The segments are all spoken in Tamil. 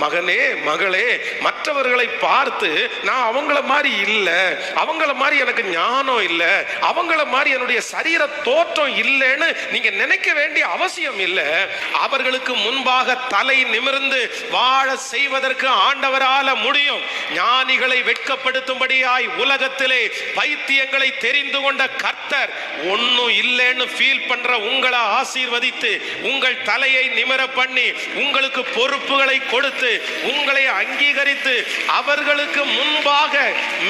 மகனே மகளே, மற்றவர்களை பார்த்து நான் அவங்கள மாதிரி இல்லை, அவங்கள மாதிரி எனக்கு ஞானம் இல்லை, அவங்கள மாதிரி என்னுடைய சரீர தோற்றம் இல்லைன்னு நீங்க நினைக்க வேண்டிய அவசியம் இல்லை. அவர்களுக்கு முன்பாக தலை நிமிர்ந்து வாழ செய்வதற்கு ஆண்டவரால முடியும். ஞானிகளை வெட்கப்படுத்தும்படியாய் உலகத்திலே பைத்தியங்களை தெரிந்து கொண்ட கர்த்தர் ஒன்னும் இல்லைன்னு ஃபீல் பண்ற உங்களை ஆசீர்வதித்து, உங்கள் தலையை நிமிர பண்ணி, உங்களுக்கு பொறுப்புகளை கொடுத்து, உங்களை அங்கீகரித்து, அவர்களுக்கு முன்பாக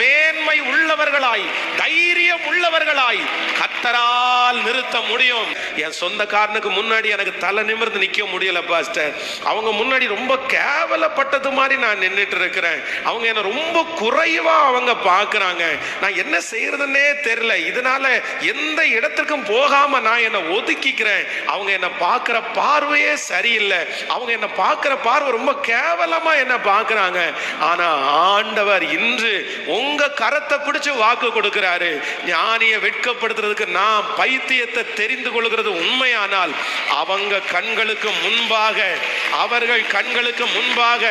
மேன்மை உள்ளவர்களாய், தைரியம் உள்ளவர்களாய் கர்த்தரால் நிறுத்த முடியும். என் சொந்தக்காரனுக்கு முன்னாடி எனக்கு தலை நிமிர்ந்து நிக்க முடியல பாஸ்டர். அவங்க முன்னாடி ரொம்ப கேவலப்பட்டது மாதிரி நான் நின்றுட்டு இருக்கிறேன். அவங்க என்ன ரொம்ப குறைவா அவங்க பார்க்கறாங்க. நான் என்ன செய்யறதுன்னே தெரியல. இதனால எந்த இடத்துக்கும் போகாம நான் என்ன ஒதுக்கிக்கிறேன். அவங்க என்ன பார்க்கிற பார்வையே சரியில்லை. அவங்க என்ன பார்க்கிற பார்வை ரொம்ப கேவலமா என்ன பார்க்கறாங்க. ஆனா ஆண்டவர் இன்று உங்க கரத்தை பிடிச்சு வாக்கு கொடுக்கிறாரு. ஞானியை வெட்கப்படுத்துறதுக்கு நான் பைத்தியத்தை தெரிந்து கொள்கிறது உண்மையானால், அவங்க கண்களுக்கு முன்பாக, அவர்கள் கண்களுக்கு முன்பாக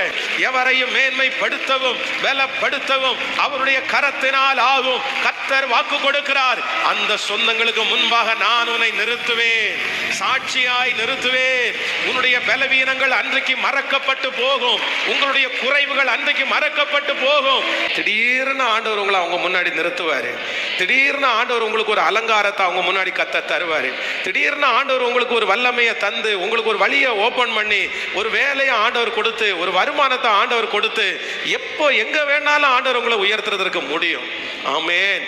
எவரையும் மேன்மைப்படுத்தவும் பலப்படுத்தவும் அவருடைய கரத்தினால் ஆகும். கர்த்தர் வாக்கு கொடுக்கிறார். அந்த சொந்தங்களுக்கு முன்பாக நான் உன்னை நிறுத்துவேன், சாட்சியாய் நிறுத்துவேன். உன்னுடைய பலவீனங்கள் அன்றைக்கு மறக்கப்பட்டு போகும். உங்களுடைய குறைவுகள் அன்றைக்கு மறக்கப்பட்டு போகும். திடீர்னு ஆண்டவர் உங்களை அவங்க முன்னாடி நிறுத்துவாரு. திடீர்னு ஆண்டவர் உங்களுக்கு ஒரு அலங்காரத்தை அவங்க முன்னாடி கத்த தருவாரு. திடீர்னு ஆண்டவர் உங்களுக்கு ஒரு வல்லமையை தந்து, உங்களுக்கு ஒரு வழியை ஓபன் பண்ணி, ஒரு வேலையை ஆண்டவர் கொடுத்து, ஒரு வருமானத்தை ஆண்டவர் கொடுத்து, எப்போ எங்க வேணாலும் ஆண்டவர் உங்களை உயர்த்துறதற்கு முடியும். ஆமென்.